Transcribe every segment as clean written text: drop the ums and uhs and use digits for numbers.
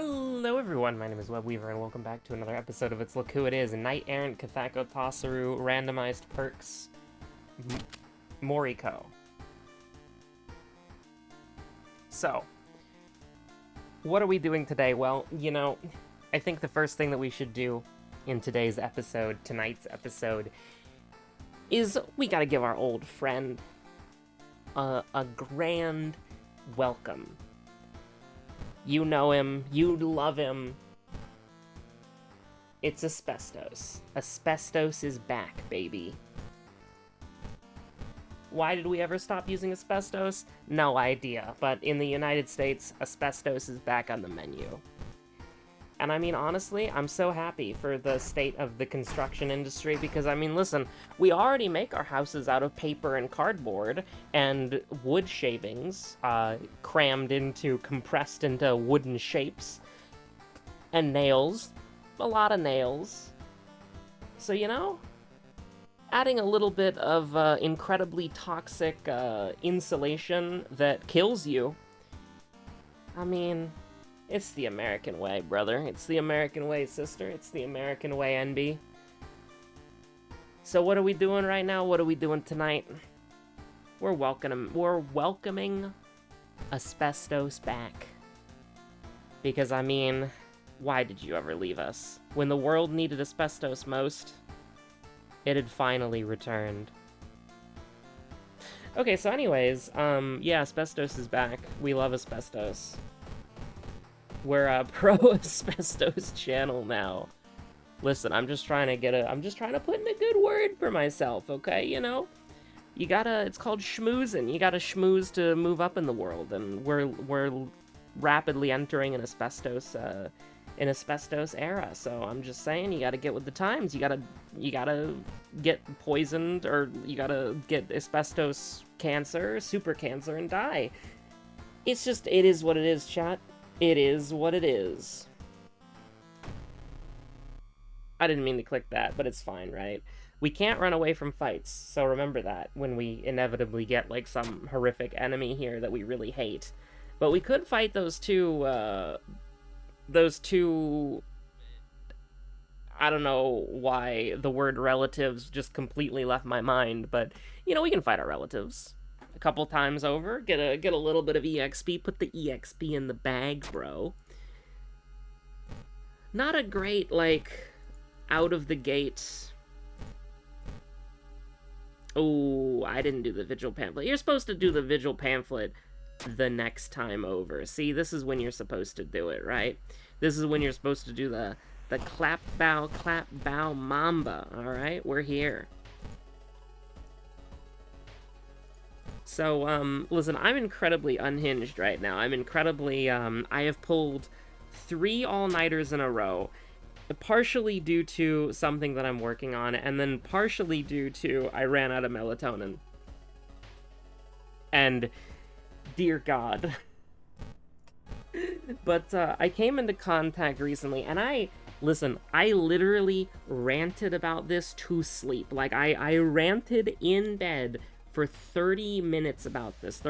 Hello everyone, my name is Webweaver and welcome back to another episode of It's Look Who It Is, Knight Errant Kathako Tosaru Randomized Perks Moriko. So, what are we doing today? Well, I think the first thing that we should do in tonight's episode, is we gotta give our old friend a grand welcome. You know him, you love him. It's Asbestos. Asbestos is back, baby. Why did we ever stop using asbestos? No idea, but in the United States, asbestos is back on the menu. And I mean, honestly, I'm so happy for the state of the construction industry because, I mean, listen, we already make our houses out of paper and cardboard and wood shavings, compressed into wooden shapes, and nails, a lot of nails. So, adding a little bit of incredibly toxic insulation that kills you, I mean, it's the American way, brother. It's the American way, sister. It's the American way, NB. So what are we doing right now? What are we doing tonight? We're welcoming Asbestos back. Because, I mean, why did you ever leave us? When the world needed Asbestos most, it had finally returned. Okay, so anyways, yeah, Asbestos is back. We love Asbestos. We're a pro Asbestos channel now. Listen, I'm just trying to put in a good word for myself, okay? It's called schmoozing. You gotta schmooze to move up in the world, and we're rapidly entering an asbestos era. So I'm just saying, you gotta get with the times. You gotta get poisoned, or you gotta get asbestos cancer, super cancer, and die. It is what it is, chat. It is what it is. I didn't mean to click that, but it's fine, right? We can't run away from fights, so remember that when we inevitably get, like, some horrific enemy here that we really hate. But we could fight those two, I don't know why the word relatives just completely left my mind, but, we can fight our relatives a couple times over, get a little bit of EXP, put the EXP in the bag, bro. Not a great, like, out of the gate. Oh, I didn't do the vigil pamphlet. You're supposed to do the vigil pamphlet the next time over. See, this is when you're supposed to do it, right? This is when you're supposed to do the clap, bow, mamba, alright? We're here. So, listen, I'm incredibly unhinged right now. I'm incredibly, I have pulled 3 all-nighters in a row, partially due to something that I'm working on, and then partially due to I ran out of melatonin. And, dear God. But, I came into contact recently, and I literally ranted about this to sleep. Like, I ranted in bed for 30 minutes about this,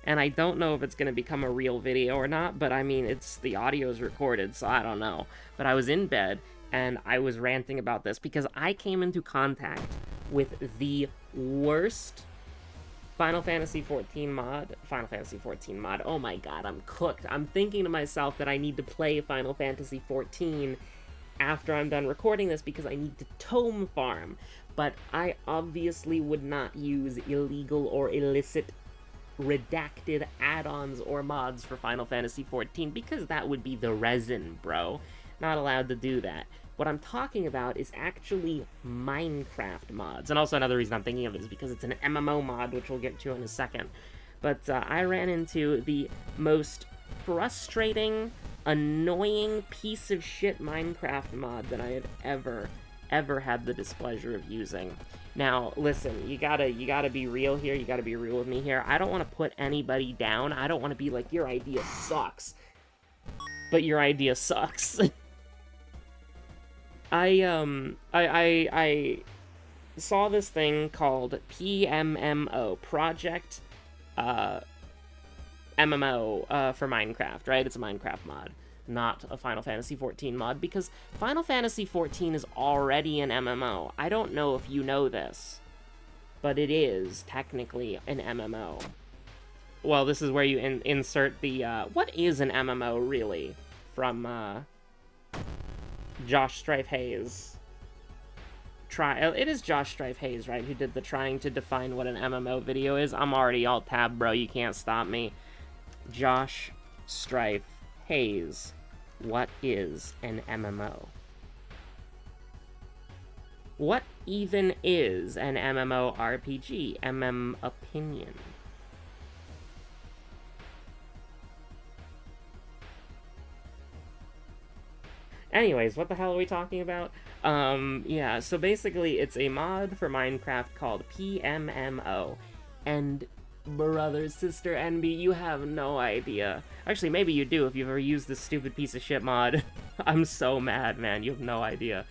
and I don't know if it's going to become a real video or not, but I mean, the audio's recorded, so I don't know. But I was in bed, and I was ranting about this, because I came into contact with the worst Final Fantasy XIV mod. Oh my god, I'm cooked. I'm thinking to myself that I need to play Final Fantasy XIV after I'm done recording this, because I need to tome farm. But I obviously would not use illegal or illicit redacted add-ons or mods for Final Fantasy XIV, because that would be the resin, bro. Not allowed to do that. What I'm talking about is actually Minecraft mods. And also another reason I'm thinking of it is because it's an MMO mod, which we'll get to in a second. But I ran into the most frustrating, annoying piece of shit Minecraft mod that I had ever had the displeasure of using. Now, listen, you gotta be real here. You gotta be real with me here. I don't want to put anybody down. I don't want to be like, your idea sucks. But your idea sucks. I saw this thing called PMMO, Project MMO for Minecraft, right? It's a Minecraft mod, not a Final Fantasy XIV mod, because Final Fantasy XIV is already an MMO. I don't know if you know this, but it is technically an MMO. Well, this is where you insert the, what is an MMO, really? From, Josh Strife Hayes. It is Josh Strife Hayes, right, who did the trying to define what an MMO video is? I'm already all tab, bro. You can't stop me. Josh Strife Hayes. What is an MMO? What even is an MMORPG? MM opinion. Anyways, what the hell are we talking about? Yeah, so basically it's a mod for Minecraft called PMMO. And brother, sister, NB, you have no idea. Actually, maybe you do if you've ever used this stupid piece of shit mod. I'm so mad, man. You have no idea.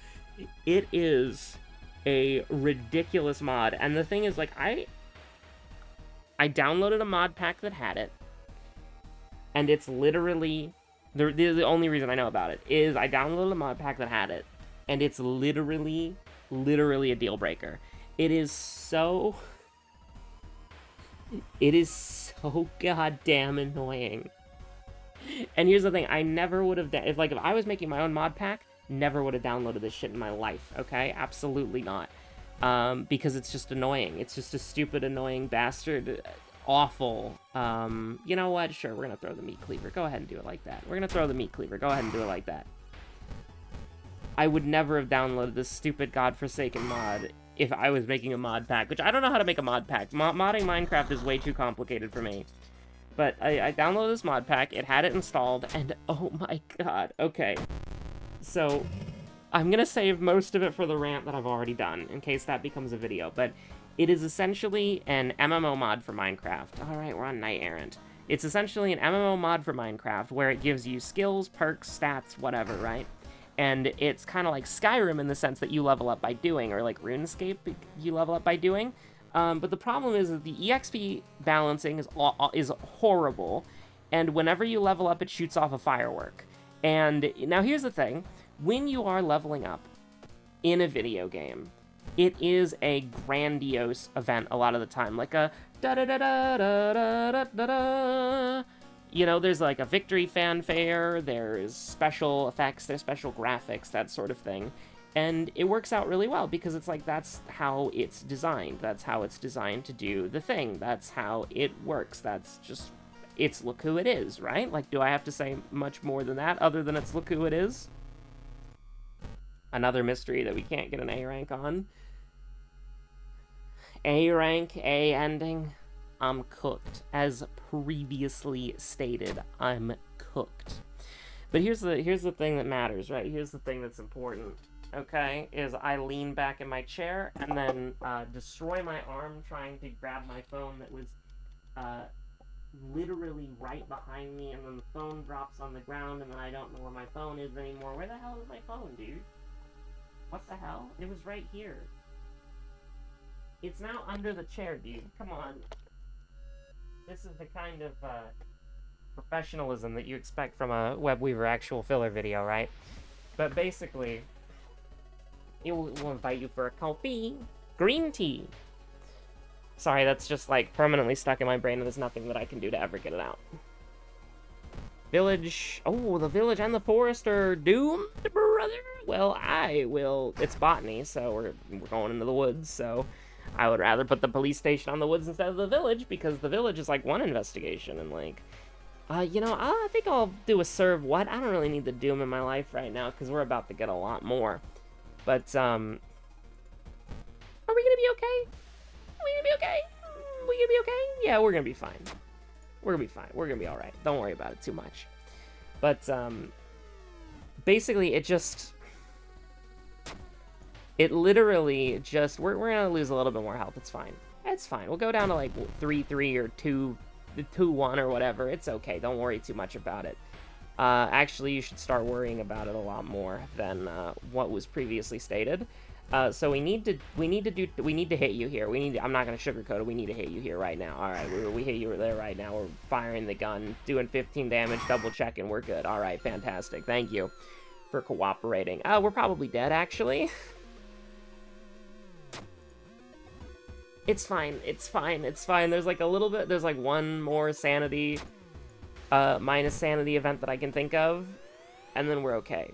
It is a ridiculous mod. And the thing is, like, I downloaded a mod pack that had it. And it's literally... The only reason I know about it is I downloaded a mod pack that had it, and it's literally a deal breaker. It is so goddamn annoying. And here's the thing, I never would have, if I was making my own mod pack, never would have downloaded this shit in my life, okay? Absolutely not. Because it's just annoying. It's just a stupid, annoying bastard. Awful. You know what? Sure, we're gonna throw the meat cleaver. Go ahead and do it like that. We're gonna throw the meat cleaver. Go ahead and do it like that. I would never have downloaded this stupid godforsaken mod if I was making a mod pack, which I don't know how to make a mod pack. Modding Minecraft is way too complicated for me. But I downloaded this mod pack, it had it installed, and oh my god, okay. So, I'm gonna save most of it for the rant that I've already done, in case that becomes a video, but it is essentially an MMO mod for Minecraft. Alright, we're on Knight Errant. It's essentially an MMO mod for Minecraft, where it gives you skills, perks, stats, whatever, right? And it's kind of like Skyrim in the sense that you level up by doing, or like RuneScape, you level up by doing. But the problem is that the EXP balancing is horrible, and whenever you level up, it shoots off a firework. And now here's the thing, when you are leveling up in a video game, it is a grandiose event a lot of the time, like a da-da-da-da-da-da-da-da. You know, there's like a victory fanfare, there's special effects, there's special graphics, that sort of thing. And it works out really well, because it's like, that's how it's designed. That's how it's designed to do the thing. That's how it works. That's just, it's look who it is, right? Like, do I have to say much more than that, other than it's look who it is? Another mystery that we can't get an A rank on. A rank, A ending. I'm cooked. As previously stated, I'm cooked. But here's the thing that matters, right? Here's the thing that's important, okay? Is I lean back in my chair and then destroy my arm trying to grab my phone that was literally right behind me, and then the phone drops on the ground, and then I don't know where my phone is anymore. Where the hell is my phone, dude? What the hell? It was right here. It's now under the chair, dude. Come on. This is the kind of professionalism that you expect from a Webweaver actual filler video, right? But basically, it will invite you for a coffee. Green tea. Sorry, that's just like permanently stuck in my brain, and there's nothing that I can do to ever get it out. Village. Oh, the village and the forest are doomed, brother. Well, I will. It's botany, so we're going into the woods, so I would rather put the police station on the woods instead of the village, because the village is like one investigation, and like, you know, I think I'll do a serve what? I don't really need the doom in my life right now, because we're about to get a lot more. But, are we gonna be okay? Are we gonna be okay? We gonna be okay? Yeah, we're gonna be fine. We're gonna be fine. We're gonna be alright. Don't worry about it too much. But, basically, it literally just, we're gonna lose a little bit more health. It's fine. It's fine. We'll go down to like 3-3 or 2-1 or whatever. It's okay. Don't worry too much about it. Actually, you should start worrying about it a lot more than what was previously stated. So we need to hit you here. I'm not gonna sugarcoat it. We need to hit you here right now. All right, we hit you there right now. We're firing the gun, doing 15 damage, double checking. We're good. All right, fantastic. Thank you for cooperating. We're probably dead actually. It's fine. It's fine. It's fine. There's like a little bit. There's like one more sanity, minus sanity event that I can think of, and then we're okay.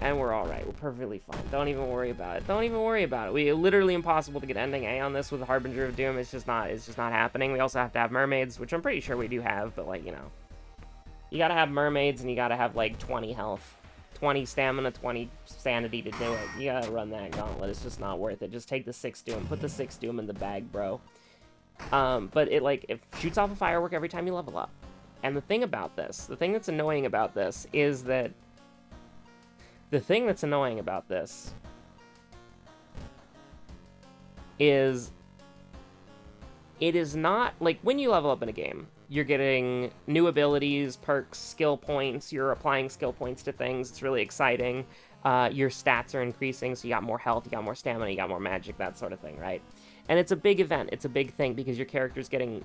And we're alright. We're perfectly fine. Don't even worry about it. Don't even worry about it. We're literally impossible to get ending A on this with the Harbinger of Doom. It's just not happening. We also have to have mermaids, which I'm pretty sure we do have, but like, you know. You gotta have mermaids and you gotta have like 20 health. 20 stamina, 20 sanity to do it. You gotta run that gauntlet. It's just not worth it. Just take the 6 Doom. Put the 6 Doom in the bag, bro. But it shoots off a firework every time you level up. And the thing about this, the thing that's annoying about this is that it is not, like, when you level up in a game, you're getting new abilities, perks, skill points, you're applying skill points to things, it's really exciting, your stats are increasing, so you got more health, you got more stamina, you got more magic, that sort of thing, right? And it's a big event, it's a big thing, because your character's getting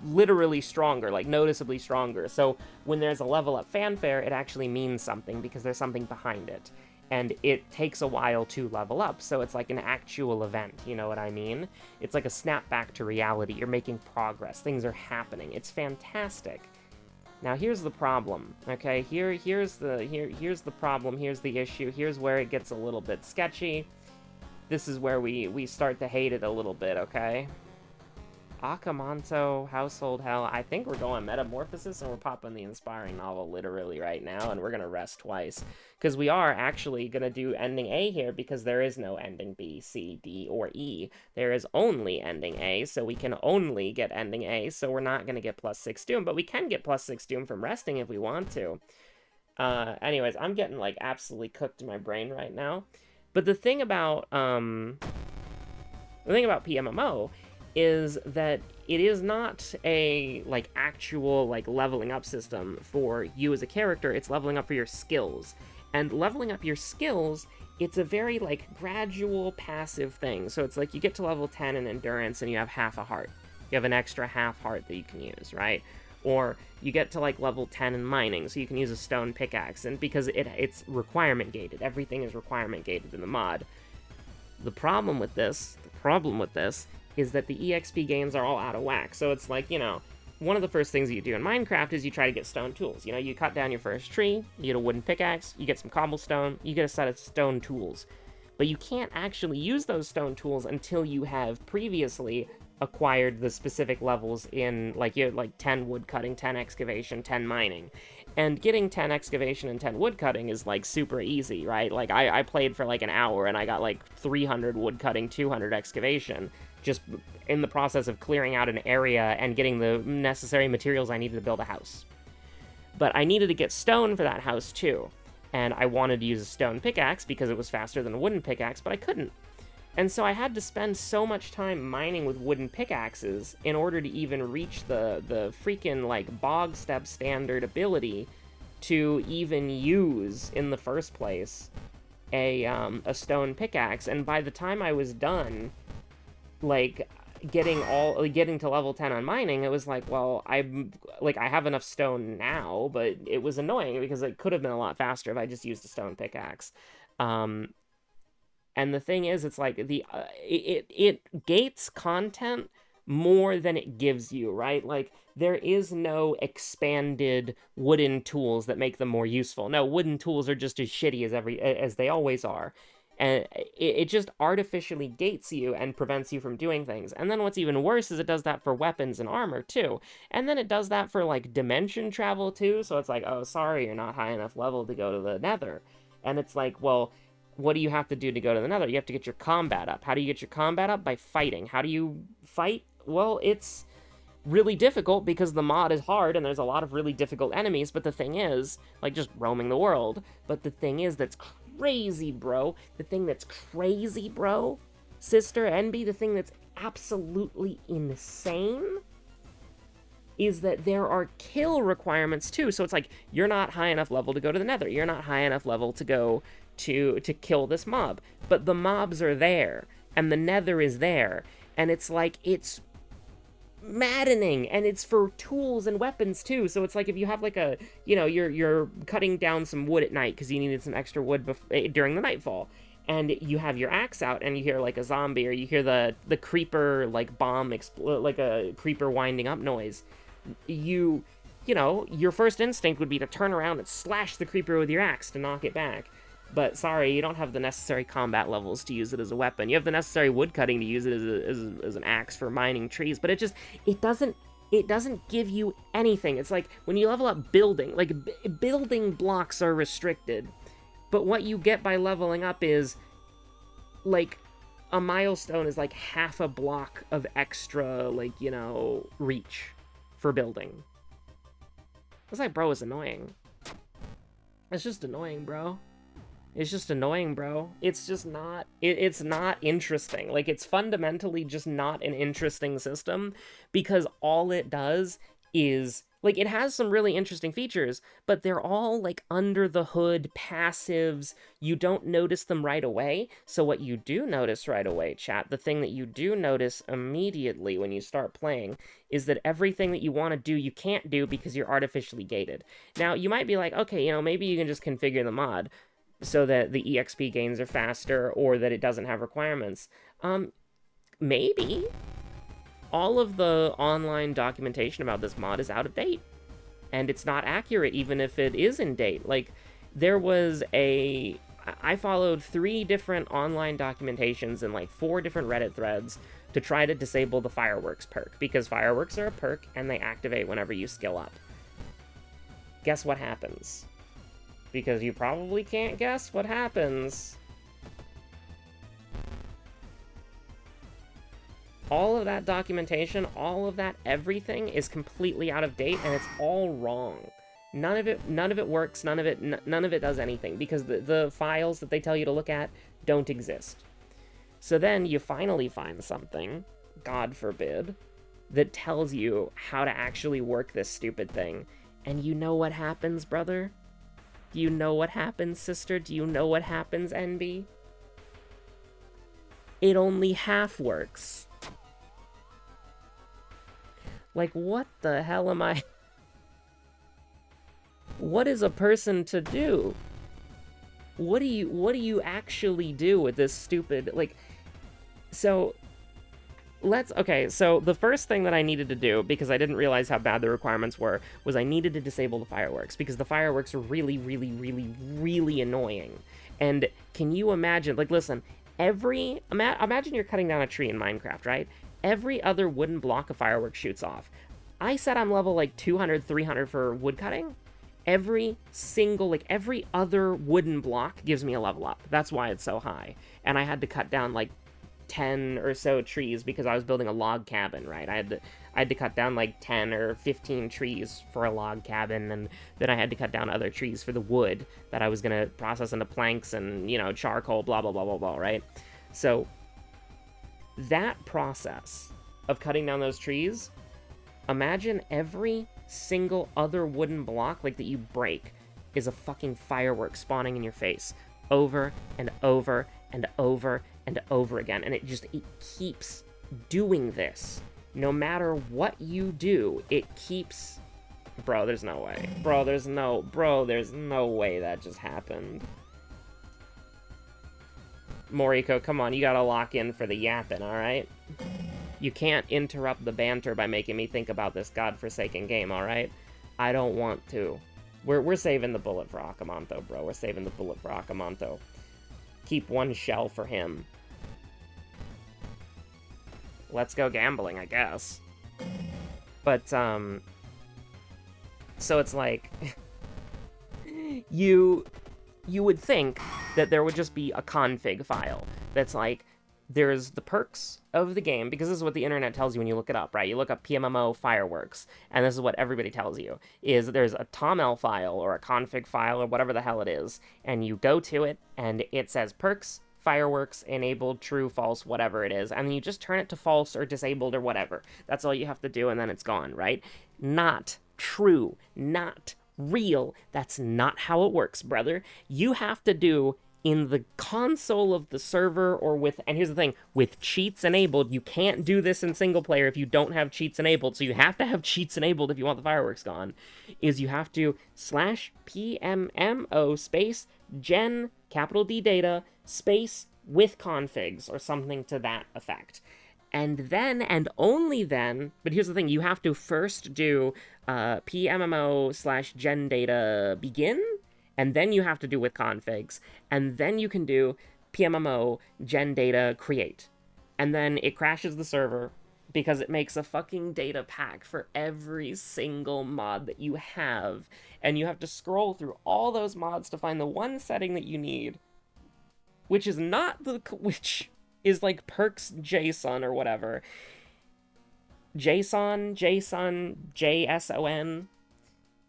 literally stronger, like noticeably stronger, so when there's a level up fanfare, it actually means something, because there's something behind it. And it takes a while to level up, so it's like an actual event, you know what I mean? It's like a snap back to reality. You're making progress. Things are happening. It's fantastic. Now here's the problem, okay? Here's the problem. Here's the issue. Here's where it gets a little bit sketchy. This is where we start to hate it a little bit, okay? Akamanto, Household Hell. I think we're going Metamorphosis, and we're popping the Inspiring Novel literally right now, and we're going to rest twice. Because we are actually going to do ending A here, because there is no ending B, C, D, or E. There is only ending A, so we can only get ending A, so we're not going to get plus 6 Doom, but we can get plus 6 Doom from resting if we want to. Anyways, I'm getting, like, absolutely cooked in my brain right now. But the thing about PMMO is that it is not a, like, actual, like, leveling up system for you as a character. It's leveling up for your skills. And leveling up your skills, it's a very, like, gradual, passive thing. So it's like you get to level 10 in Endurance and you have half a heart. You have an extra half heart that you can use, right? Or you get to, like, level 10 in Mining, so you can use a stone pickaxe. And because it's requirement gated. Everything is requirement gated in the mod. The problem with this is that the EXP gains are all out of whack. So it's like, you know, one of the first things you do in Minecraft is you try to get stone tools. You know, you cut down your first tree, you get a wooden pickaxe, you get some cobblestone, you get a set of stone tools. But you can't actually use those stone tools until you have previously acquired the specific levels in, like, you have, like, 10 wood cutting, 10 excavation, 10 mining. And getting 10 excavation and 10 wood cutting is, like, super easy, right? Like, I played for, like, an hour, and I got, like, 300 wood cutting, 200 excavation, just in the process of clearing out an area and getting the necessary materials I needed to build a house. But I needed to get stone for that house, too. And I wanted to use a stone pickaxe because it was faster than a wooden pickaxe, but I couldn't. And so I had to spend so much time mining with wooden pickaxes in order to even reach the freaking, like, bog step standard ability to even use, in the first place, a stone pickaxe. And by the time I was done, like, getting to level 10 on mining, it was like, well, I have enough stone now, but it was annoying because it could have been a lot faster if I just used a stone pickaxe. And the thing is, it's like, it gates content more than it gives you, right? Like, there is no expanded wooden tools that make them more useful. No, wooden tools are just as shitty as they always are. And it just artificially gates you and prevents you from doing things. And then what's even worse is it does that for weapons and armor, too. And then it does that for, like, dimension travel, too. So it's like, oh, sorry, you're not high enough level to go to the nether. And it's like, well, what do you have to do to go to the nether? You have to get your combat up. How do you get your combat up? By fighting. How do you fight? Well, it's really difficult because the mod is hard and there's a lot of really difficult enemies. But the thing is, like, just roaming the world. But the thing is that's crazy, bro. The thing that's crazy, bro, Sister Envy, the thing that's absolutely insane is that there are kill requirements too. So it's like, you're not high enough level to go to the nether. You're not high enough level to go to kill this mob. But the mobs are there, and the nether is there, and it's like, it's maddening, and it's for tools and weapons too. So it's like, if you have like a, you know, you're cutting down some wood at night because you needed some extra wood during the nightfall, and you have your axe out, and you hear like a zombie, or you hear the creeper like bomb explode, like a creeper winding up noise, you know, your first instinct would be to turn around and slash the creeper with your axe to knock it back. But sorry, you don't have the necessary combat levels to use it as a weapon. You have the necessary wood cutting to use it as an axe for mining trees, but it doesn't give you anything. It's like when you level up building, like building blocks are restricted, but what you get by leveling up is like a milestone is like half a block of extra, like, you know, reach for building. It's like, bro, it's annoying. It's just annoying, bro. It's just annoying, bro. It's just not, it's not interesting. Like, it's fundamentally just not an interesting system, because all it does is, like, it has some really interesting features, but they're all, like, under the hood passives. You don't notice them right away. So what you do notice right away, chat, the thing that you do notice immediately when you start playing, is that everything that you want to do, you can't do because you're artificially gated. Now, you might be like, okay, you know, maybe you can just configure the mod so that the EXP gains are faster, or that it doesn't have requirements. Maybe. All of the online documentation about this mod is out of date, and it's not accurate even if it is in date. Like, I followed 3 different online documentations and like 4 different Reddit threads to try to disable the fireworks perk, because fireworks are a perk and they activate whenever you skill up. Guess what happens? Because you probably can't guess what happens. All of that documentation, all of that everything is completely out of date, and it's all wrong. None of it works, none of it does anything, because the files that they tell you to look at don't exist. So then you finally find something, God forbid, that tells you how to actually work this stupid thing. And you know what happens, brother? Do you know what happens, sister? Do you know what happens, NB? It only half works. Like, what the hell am I... What is a person to do? What do you actually do with this stupid, like... So, okay, so the first thing that I needed to do, because I didn't realize how bad the requirements were, was I needed to disable the fireworks, because the fireworks are really, really, really, really annoying. And can you imagine, like, listen, imagine you're cutting down a tree in Minecraft, right? Every other wooden block of fireworks shoots off. I said I'm level, like, 200, 300 for wood cutting. Every other wooden block gives me a level up. That's why it's so high. And I had to cut down, like, 10 or so trees because I was building a log cabin, right? I had to cut down like 10 or 15 trees for a log cabin, and then I had to cut down other trees for the wood that I was gonna process into planks and, you know, charcoal, blah, blah, blah, blah, blah, right? So that process of cutting down those trees, imagine every single other wooden block, like, that you break is a fucking firework spawning in your face over and over and over and over again, and it keeps doing this. No matter what you do, it keeps... Bro, there's no way. Bro, there's no way that just happened. Moriko, come on, you gotta lock in for the yapping, alright? You can't interrupt the banter by making me think about this godforsaken game, alright? I don't want to. We're saving the bullet for Akamanto, bro. We're saving the bullet for Akamanto. Keep one shell for him. Let's go gambling, I guess. But, so it's like... you would think that there would just be a config file that's like, there's the perks of the game, because this is what the internet tells you when you look it up, right? You look up PMMO fireworks, and this is what everybody tells you, is there's a toml file, or a config file, or whatever the hell it is, and you go to it, and it says perks, fireworks, enabled, true, false, whatever it is, and then you just turn it to false, or disabled, or whatever. That's all you have to do, and then it's gone, right? Not true, not real. That's not how it works, brother. You have to do in the console of the server or with, and here's the thing, with cheats enabled, you can't do this in single player if you don't have cheats enabled, so you have to have cheats enabled if you want the fireworks gone, is you have to /pmmo space gen capital D data space with configs or something to that effect. And then, and only then, but here's the thing, you have to first do pmmo/gen data begin, and then you have to do with configs, and then you can do pmmo gen data create. And then it crashes the server because it makes a fucking data pack for every single mod that you have, and you have to scroll through all those mods to find the one setting that you need, which is not the, which is like perks JSON or whatever. JSON, JSON,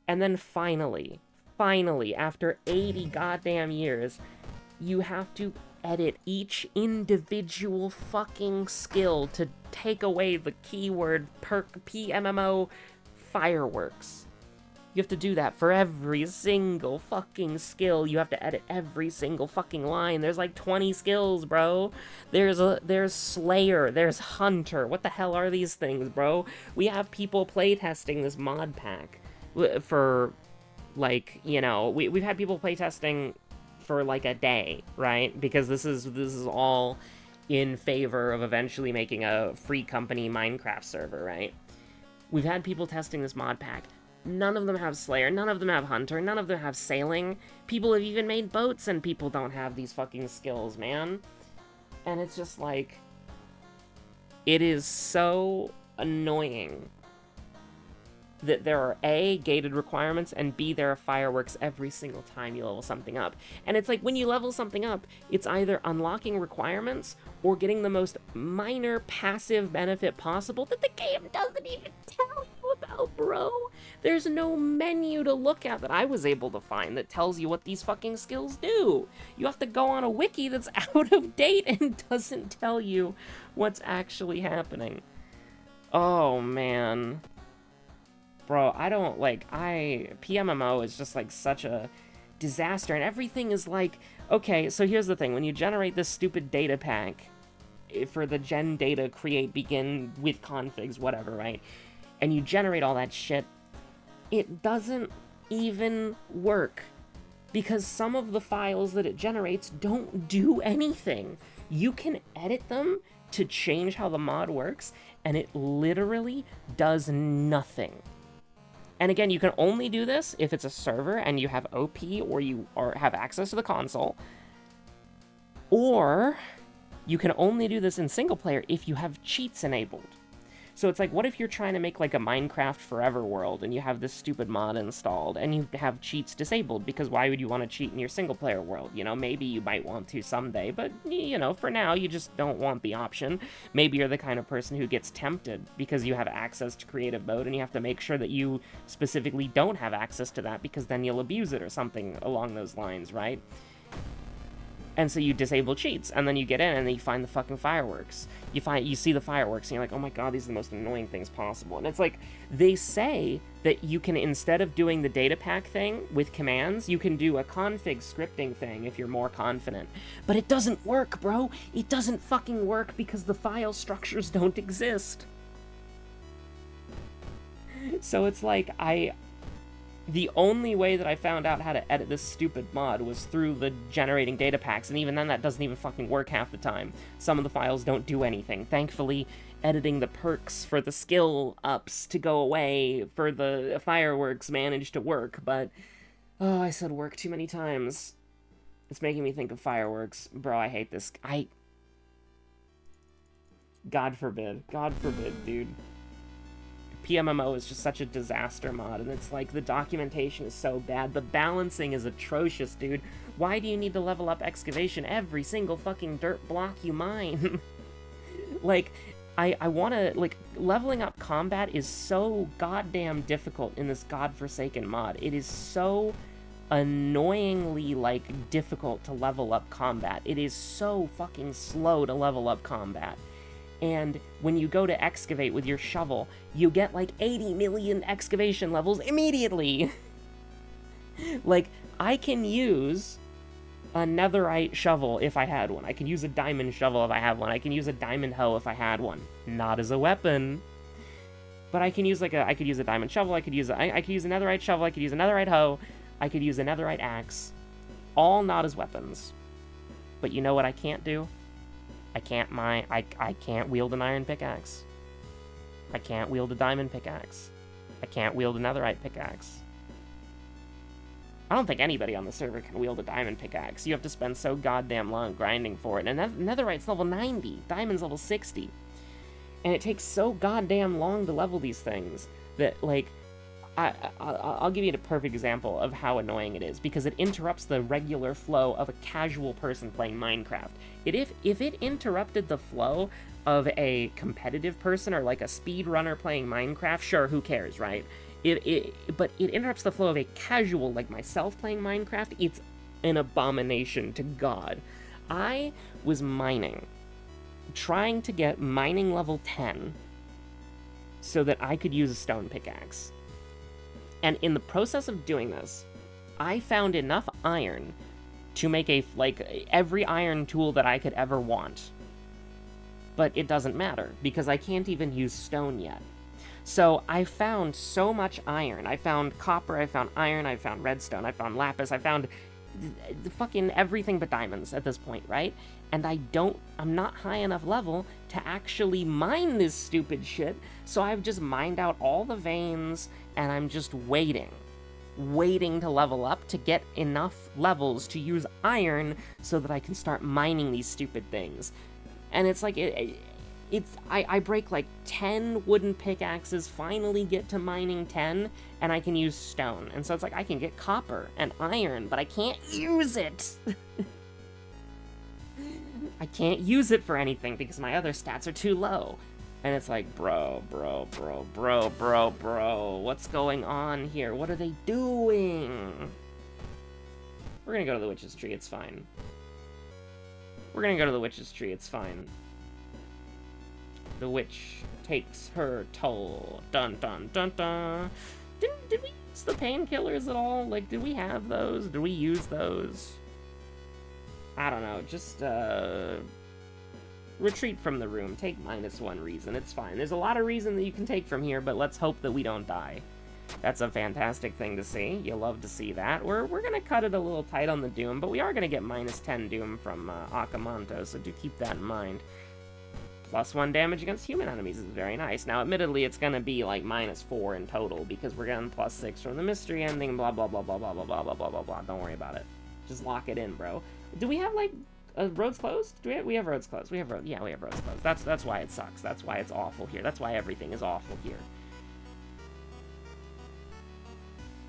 and then finally, after 80 goddamn years, you have to edit each individual fucking skill to take away the keyword perk PMMO fireworks. You have to do that for every single fucking skill. You have to edit every single fucking line. There's like 20 skills, bro. There's Slayer, there's Hunter. What the hell are these things, bro? We have people playtesting this mod pack for, like, you know, we've had people playtesting for like a day, right? Because this is all in favor of eventually making a free company Minecraft server, right? We've had people testing this mod pack. None of them have Slayer, none of them have Hunter, none of them have Sailing. People have even made boats and people don't have these fucking skills, man. And it's just like, it is so annoying that there are A, gated requirements, and B, there are fireworks every single time you level something up. And it's like, when you level something up, it's either unlocking requirements or getting the most minor passive benefit possible that the game doesn't even tell you about, bro. There's no menu to look at that I was able to find that tells you what these fucking skills do. You have to go on a wiki that's out of date and doesn't tell you what's actually happening. Oh, man. Bro, PMMO is just like such a disaster, and everything is like, okay, so here's the thing, when you generate this stupid data pack for the gen data create begin with configs, whatever, right? And you generate all that shit, it doesn't even work, because some of the files that it generates don't do anything. You can edit them to change how the mod works, and it literally does nothing. And again, you can only do this if it's a server and you have OP or you have access to the console. Or you can only do this in single player if you have cheats enabled. So it's like, what if you're trying to make like a Minecraft Forever world and you have this stupid mod installed and you have cheats disabled? Because why would you want to cheat in your single player world? You know, maybe you might want to someday, but you know, for now you just don't want the option. Maybe you're the kind of person who gets tempted because you have access to creative mode and you have to make sure that you specifically don't have access to that because then you'll abuse it or something along those lines, right? And so you disable cheats, and then you get in, and then you find the fucking fireworks. You see the fireworks, and you're like, oh my god, these are the most annoying things possible. And it's like, they say that you can, instead of doing the data pack thing with commands, you can do a config scripting thing if you're more confident. But it doesn't work, bro. It doesn't fucking work because the file structures don't exist. So it's like, the only way that I found out how to edit this stupid mod was through the generating data packs, and even then that doesn't even fucking work half the time. Some of the files don't do anything. Thankfully, editing the perks for the skill ups to go away for the fireworks managed to work, but... Oh, I said work too many times. It's making me think of fireworks. Bro, I hate this. God forbid, dude. PMMO is just such a disaster mod, and it's like, the documentation is so bad, the balancing is atrocious, dude. Why do you need to level up excavation every single fucking dirt block you mine? Like, I wanna, like, leveling up combat is so goddamn difficult in this godforsaken mod. It is so annoyingly, like, difficult to level up combat. It is so fucking slow to level up combat. And when you go to excavate with your shovel, you get like 80 million excavation levels immediately. Like, I can use a netherite shovel if I had one. I could use a diamond shovel if I have one. I can use a diamond hoe if I had one. Not as a weapon. But I can use I could use a diamond shovel, I could use a netherite shovel, I could use a netherite hoe, I could use a netherite axe. All not as weapons. But you know what I can't do? I can't wield an iron pickaxe. I can't wield a diamond pickaxe. I can't wield a netherite pickaxe. I don't think anybody on the server can wield a diamond pickaxe. You have to spend so goddamn long grinding for it. And netherite's level 90, diamond's level 60. And it takes so goddamn long to level these things that, like, I'll give you a perfect example of how annoying it is, because it interrupts the regular flow of a casual person playing Minecraft. If it interrupted the flow of a competitive person or like a speedrunner playing Minecraft, sure, who cares, right? But it interrupts the flow of a casual like myself playing Minecraft. It's an abomination to God. I was mining, trying to get mining level 10 so that I could use a stone pickaxe. And in the process of doing this, I found enough iron to make every iron tool that I could ever want. But it doesn't matter, because I can't even use stone yet. So I found so much iron. I found copper, I found iron, I found redstone, I found lapis, I found fucking everything but diamonds at this point, right? And I'm not high enough level to actually mine this stupid shit, so I've just mined out all the veins, and I'm just waiting to level up to get enough levels to use iron so that I can start mining these stupid things. And it's like, I break like 10 wooden pickaxes, finally get to mining 10, and I can use stone. And so it's like, I can get copper and iron, but I can't use it. I can't use it for anything because my other stats are too low. And it's like, bro, what's going on here? What are they doing? We're gonna go to the witch's tree, it's fine. The witch takes her toll. Dun dun dun dun. Did we use the painkillers at all? Like, did we have those? Did we use those? I don't know, just, retreat from the room. Take -1 reason, it's fine. There's a lot of reason that you can take from here, but let's hope that we don't die. That's a fantastic thing to see. You love to see that. We're gonna cut it a little tight on the Doom, but we are gonna get -10 Doom from, Akamanto, so do keep that in mind. +1 damage against human enemies is very nice. Now, admittedly, it's gonna be, like, -4 in total, because we're getting +6 from the mystery ending, blah, blah, blah, blah, blah, blah, blah, blah, blah, blah, blah. Don't worry about it. Just lock it in, bro. Do we have, like, roads closed? We have roads closed. We have roads closed. That's why it sucks. That's why it's awful here. That's why everything is awful here.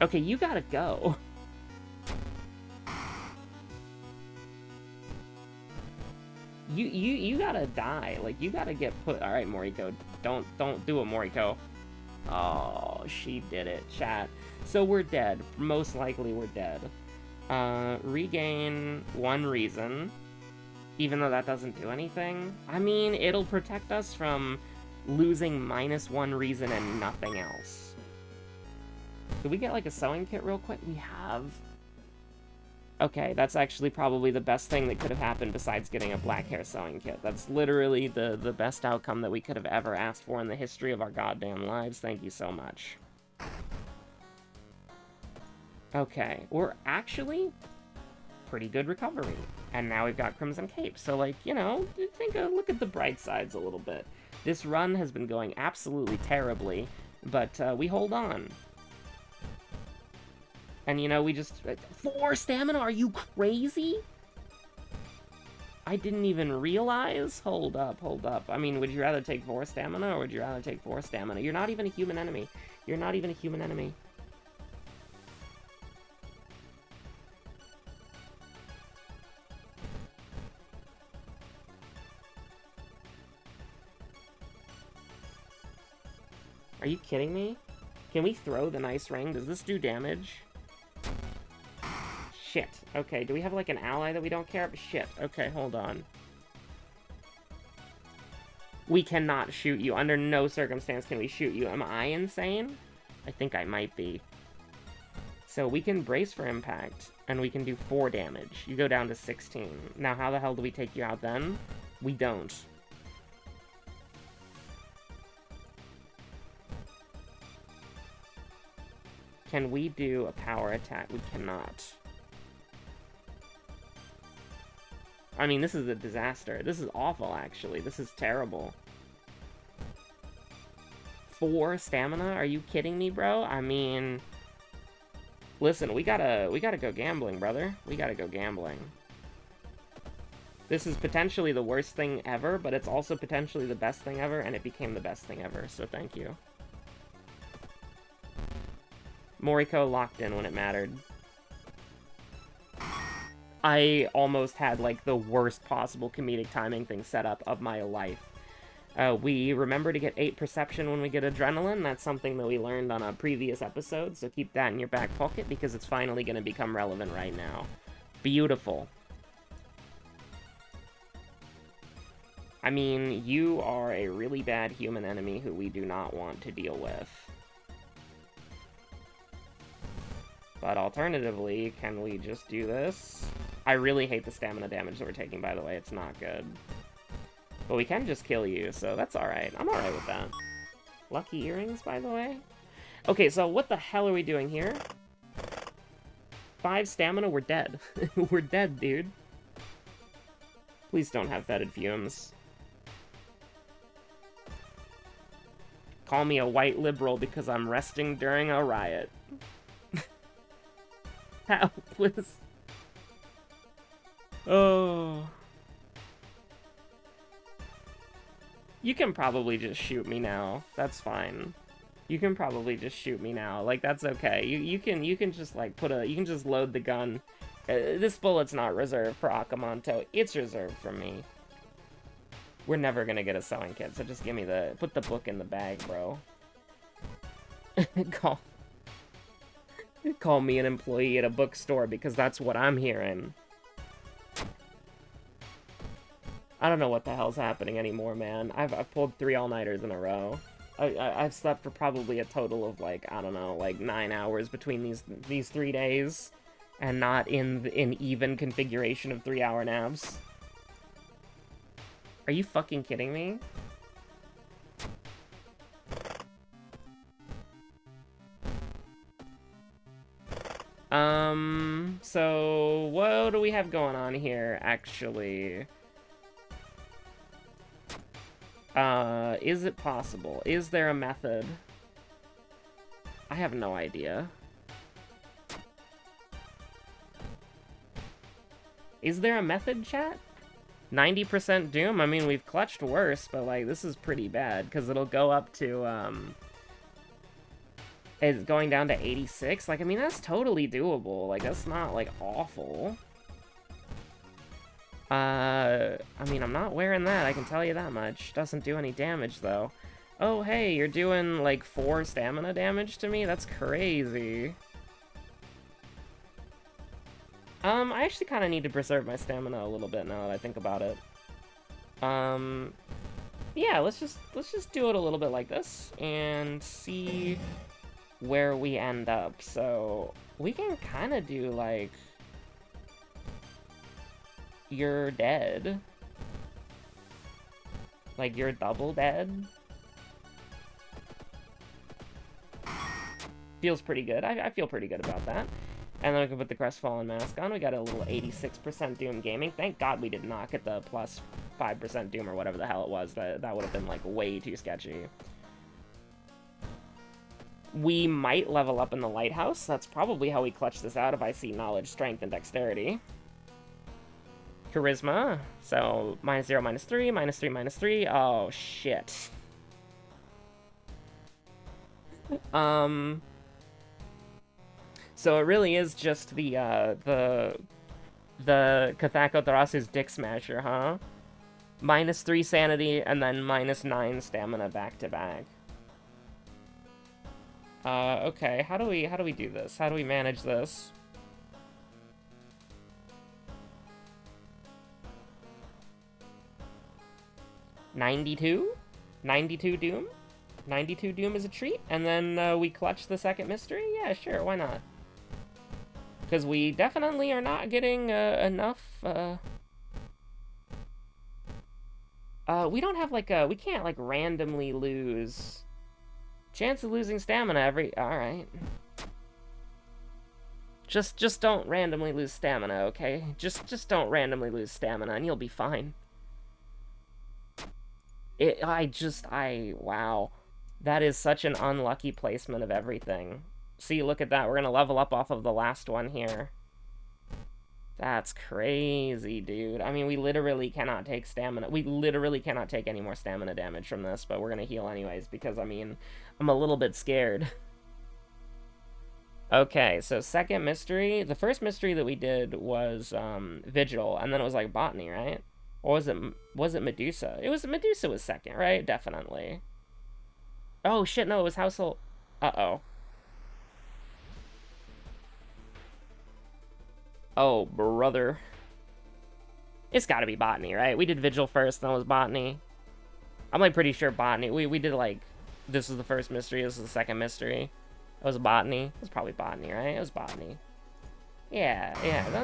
Okay, you gotta go. You gotta die. Like, you gotta get put. All right, Moriko, don't do it, Moriko. Oh, she did it, chat. So we're dead. Most likely we're dead. Regain 1 reason. Even though that doesn't do anything. I mean, it'll protect us from losing -1 reason and nothing else. Did we get, like, a sewing kit real quick? We have. Okay, that's actually probably the best thing that could have happened besides getting a black hair sewing kit. That's literally the best outcome that we could have ever asked for in the history of our goddamn lives. Thank you so much. Okay, we're actually pretty good recovery. And now we've got Crimson Cape. So, like, you know, look at the bright sides a little bit. This run has been going absolutely terribly, but we hold on. And, you know, we just... 4 stamina? Are you crazy? I didn't even realize? Hold up. I mean, would you rather take 4 stamina, or would you rather take 4 stamina? You're not even a human enemy. Are you kidding me? Can we throw the nice ring? Does this do damage? Shit. Okay, do we have, like, an ally that we don't care about? Shit. Okay, hold on. We cannot shoot you. Under no circumstance can we shoot you. Am I insane? I think I might be. So we can brace for impact, and we can do 4 damage. You go down to 16. Now, how the hell do we take you out then? We don't. Can we do a power attack? We cannot. I mean, this is a disaster. This is awful, actually. This is terrible. 4 stamina? Are you kidding me, bro? I mean... Listen, we gotta go gambling, brother. We gotta go gambling. This is potentially the worst thing ever, but it's also potentially the best thing ever, and it became the best thing ever, so thank you. Moriko locked in when it mattered. I almost had, like, the worst possible comedic timing thing set up of my life. We remember to get 8 perception when we get adrenaline. That's something that we learned on a previous episode, so keep that in your back pocket because it's finally going to become relevant right now. Beautiful. I mean, you are a really bad human enemy who we do not want to deal with. But alternatively, can we just do this? I really hate the stamina damage that we're taking, by the way. It's not good. But we can just kill you, so that's alright. I'm alright with that. Lucky earrings, by the way? Okay, so what the hell are we doing here? 5 stamina, we're dead. We're dead, dude. Please don't have fetid fumes. Call me a white liberal because I'm resting during a riot. That was... Oh... You can probably just shoot me now. That's fine. You can probably just shoot me now. Like, that's okay. You can just, like, you can just load the gun. This bullet's not reserved for Akamanto. It's reserved for me. We're never gonna get a sewing kit, so just give me put the book in the bag, bro. Call me an employee at a bookstore because that's what I'm hearing. I don't know what the hell's happening anymore, man. I've pulled 3 all-nighters in a row. I've slept for probably a total of, like, I don't know, like 9 hours between these 3 days, and not in even configuration of 3-hour naps. Are you fucking kidding me? So what do we have going on here, actually? Is it possible? Is there a method? I have no idea. Is there a method, chat? 90% doom? I mean, we've clutched worse, but, like, this is pretty bad, because it'll go up to, it's going down to 86? Like, I mean, that's totally doable. Like, that's not, like, awful. I mean, I'm not wearing that, I can tell you that much. Doesn't do any damage, though. Oh, hey, you're doing, like, 4 stamina damage to me? That's crazy. I actually kind of need to preserve my stamina a little bit now that I think about it. Yeah, let's just do it a little bit like this, and see where we end up. So, we can kind of do, like... You're dead. Like, you're double dead. Feels pretty good. I feel pretty good about that. And then we can put the Crestfallen mask on. We got a little 86% Doom Gaming. Thank God we did not get the plus 5% Doom or whatever the hell it was. That would have been, like, way too sketchy. We might level up in the Lighthouse. That's probably how we clutch this out if I see Knowledge, Strength, and Dexterity. Charisma. So, -0, -3, -3, -3. Oh, shit. So it really is just the Kathako Tarasu's Dick Smasher, huh? -3 sanity, and then -9 stamina back to back. Okay, how do we do this? How do we manage this? $92? 92 Doom? 92 Doom is a treat, and then we clutch the second mystery? Yeah, sure, why not? Because we definitely are not getting enough, we don't have, like, we can't, like, randomly lose. Chance of losing stamina alright. Just don't randomly lose stamina, okay? Just don't randomly lose stamina, and you'll be fine. Wow. That is such an unlucky placement of everything. See, look at that. We're gonna level up off of the last one here. That's crazy, dude. I mean, we literally cannot take stamina. We literally cannot take any more stamina damage from this, but we're gonna heal anyways, because, I mean, I'm a little bit scared. Okay, so second mystery. The first mystery that we did was, Vigil, and then it was, like, Botany, right? Or was it Medusa? Medusa was second, right? Definitely. Oh, shit, no, it was Household... Uh-oh. Oh, brother. It's gotta be Botany, right? We did Vigil first, then it was Botany. I'm, like, pretty sure Botany... We did, like... This was the first mystery, this is the second mystery. It was Botany. It was probably Botany, right? It was Botany. Yeah.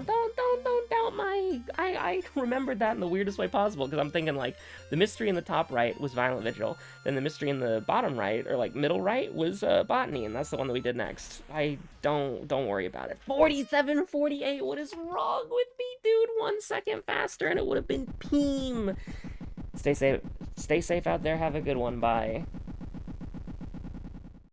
Don't doubt my... I remembered that in the weirdest way possible, because I'm thinking, like, the mystery in the top right was Violent Vigil, then the mystery in the bottom right, or, like, middle right, was Botany, and that's the one that we did next. Don't worry about it. 47-48, what is wrong with me, dude? 1 second faster, and it would have been Peem. Stay safe out there, have a good one, bye.